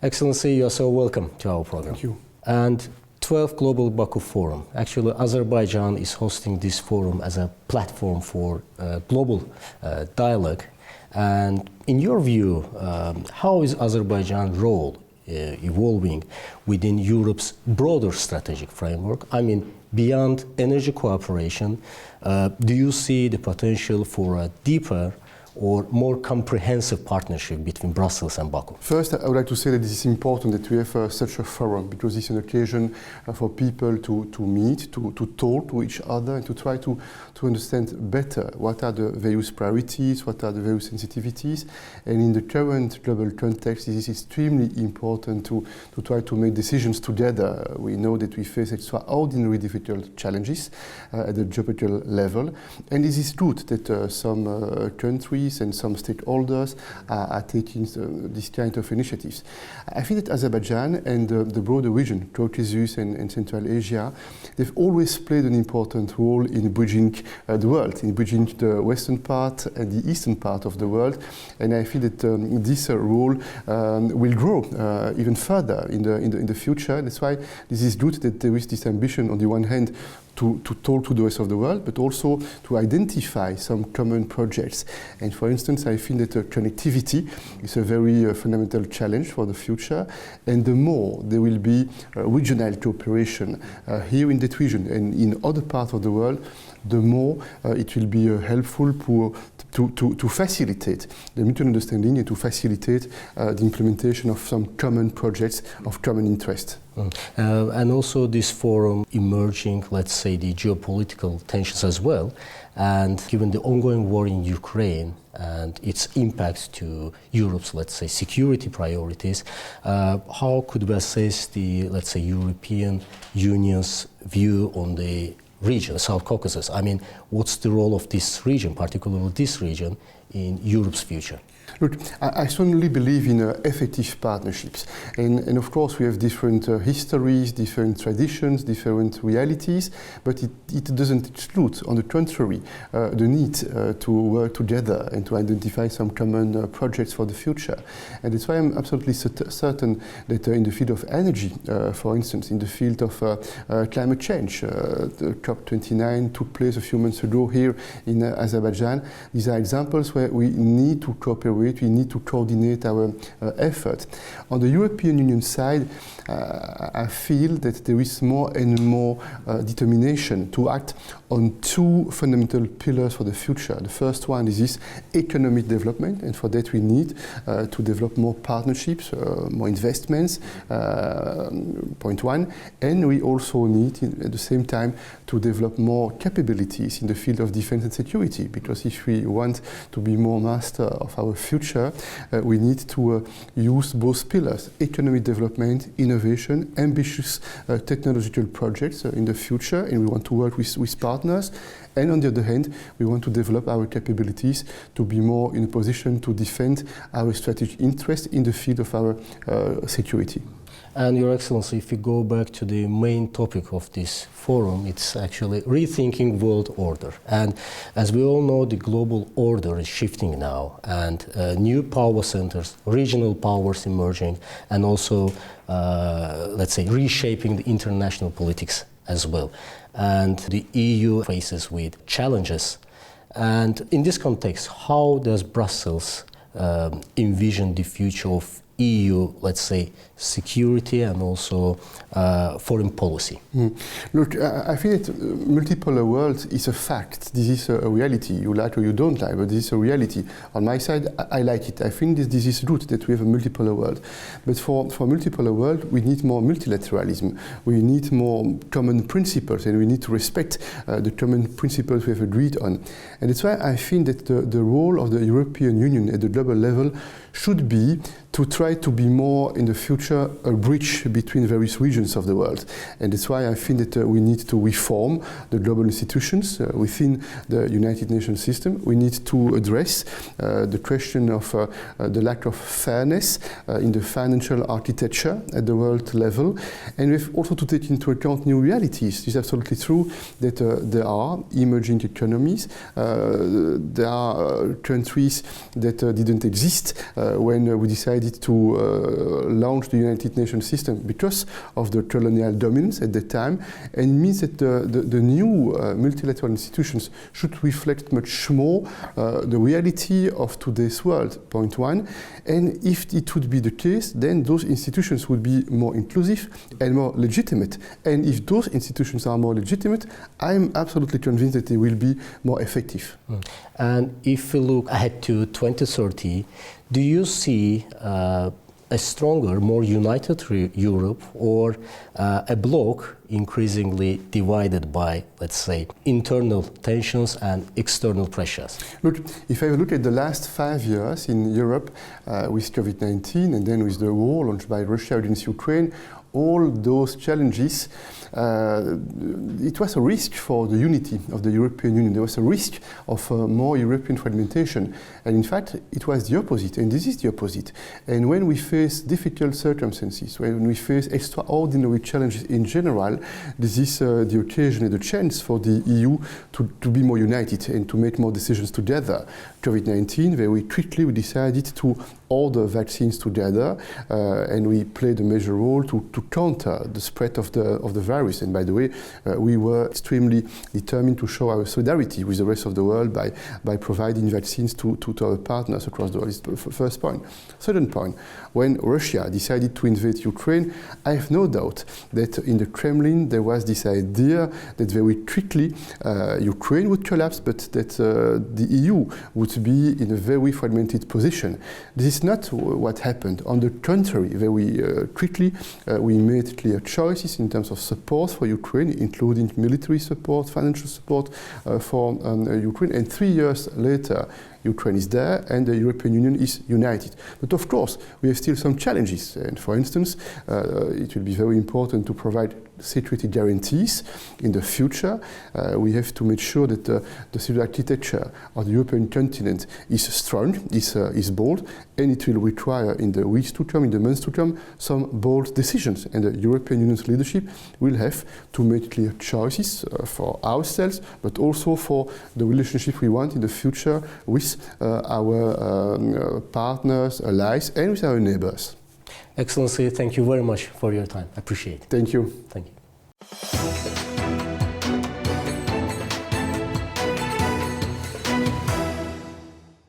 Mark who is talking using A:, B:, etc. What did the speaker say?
A: Excellency, you are so welcome to our program.
B: Thank you.
A: And 12th Global Baku Forum. Actually, Azerbaijan is hosting this forum as a platform for global dialogue. And in your view, how is Azerbaijan's role evolving within Europe's broader strategic framework? I mean, beyond energy cooperation, do you see the potential for a deeper or more comprehensive partnership between Brussels and Baku?
B: First, I would like to say that it is important that we have such a forum, because it's an occasion for people to meet, to talk to each other, and to try to understand better what are the various priorities, what are the various sensitivities. And in the current global context, it is extremely important to try to make decisions together. We know that we face extraordinarily difficult challenges at the geopolitical level, and it is good that some countries and some stakeholders are taking this kind of initiatives. I think that Azerbaijan and the broader region, Caucasus and Central Asia, they've always played an important role in bridging the world, in bridging the western part and the eastern part of the world. And I feel that this role will grow even further in the future. That's why this is good that there is this ambition on the one hand to talk to the rest of the world, but also to identify some common projects. And for instance, I think that connectivity is a very fundamental challenge for the future. And the more there will be regional cooperation here in that region and in other parts of the world, the more it will be helpful to facilitate the mutual understanding and to facilitate the implementation of some common projects of common interest.
A: And also this forum emerging, let's say, the geopolitical tensions as well, and given the ongoing war in Ukraine and its impacts to Europe's, let's say, security priorities, how could we assess the, let's say, European Union's view on the region, South Caucasus? I mean, what's the role of this region, particularly this region, in Europe's future?
B: Look, I strongly believe in effective partnerships. And of course, we have different histories, different traditions, different realities, but it doesn't exclude, on the contrary, the need to work together and to identify some common projects for the future. And that's why I'm absolutely certain that in the field of energy, for instance, in the field of climate change, the COP29 took place a few months ago here in Azerbaijan. These are examples where we need to cooperate, we need to coordinate our efforts. On the European Union side, I feel that there is more and more determination to act on two fundamental pillars for the future. The first one is this economic development, and for that we need to develop more partnerships, more investments, point one. And we also need, at the same time, to develop more capabilities in the field of defense and security, because if we want to be more master of our future, we need to use both pillars: economic development, innovation, ambitious technological projects in the future, and we want to work with partners. And on the other hand, we want to develop our capabilities to be more in a position to defend our strategic interests in the field of our security.
A: And Your Excellency, if you go back to the main topic of this forum, it's actually rethinking world order. And as we all know, the global order is shifting now, and new power centers, regional powers emerging, and also, let's say, reshaping the international politics as well. And the EU faces with challenges. And in this context, how does Brussels envision the future of EU, let's say, security and also foreign policy?
B: Look, I think that multipolar world is a fact. This is a reality. You like or you don't like, but this is a reality. On my side, I like it. I think this is good that we have a multipolar world. But for multipolar world, we need more multilateralism. We need more common principles, and we need to respect the common principles we have agreed on. And that's why I think that the role of the European Union at the global level should be to try to be more in the future a bridge between various regions of the world. And that's why I think that we need to reform the global institutions within the United Nations system. We need to address the question of the lack of fairness in the financial architecture at the world level. And we have also to take into account new realities. It is absolutely true that there are emerging economies. There are countries that didn't exist when we decided decided to launch the United Nations system because of the colonial dominance at the time, and it means that the new multilateral institutions should reflect much more the reality of today's world, point one. And if it would be the case, then those institutions would be more inclusive and more legitimate. And if those institutions are more legitimate, I'm absolutely convinced that they will be more effective.
A: And if we look ahead to 2030, do you see a stronger, more united Europe, or a bloc increasingly divided by, let's say, internal tensions and external pressures?
B: Look, if I look at the last 5 years in Europe with COVID-19 and then with the war launched by Russia against Ukraine, all those challenges, it was a risk for the unity of the European Union. There was a risk of more European fragmentation. And in fact, it was the opposite, and this is the opposite. And when we face difficult circumstances, when we face extraordinary challenges in general, this is the occasion and the chance for the EU to be more united and to make more decisions together. COVID-19, very quickly we decided to order vaccines together, and we played a major role to counter the spread of the virus. And by the way, we were extremely determined to show our solidarity with the rest of the world by providing vaccines to our partners across the world. It's the first point. Second point, when Russia decided to invade Ukraine, I have no doubt that in the Kremlin there was this idea that very quickly Ukraine would collapse, but that the EU would be in a very fragmented position. This is not what happened. On the contrary, very quickly we made clear choices in terms of support for Ukraine, including military support, financial support for Ukraine, and 3 years later Ukraine is there and the European Union is united. But of course, we have still some challenges. And for instance, it will be very important to provide security guarantees in the future. We have to make sure that the civil architecture of the European continent is strong, is bold, and it will require in the weeks to come, in the months to come, some bold decisions. And the European Union's leadership will have to make clear choices for ourselves, but also for the relationship we want in the future with our partners, allies, and with our neighbors.
A: Excellency, thank you very much for your time. I appreciate it.
B: Thank you.
A: Thank you.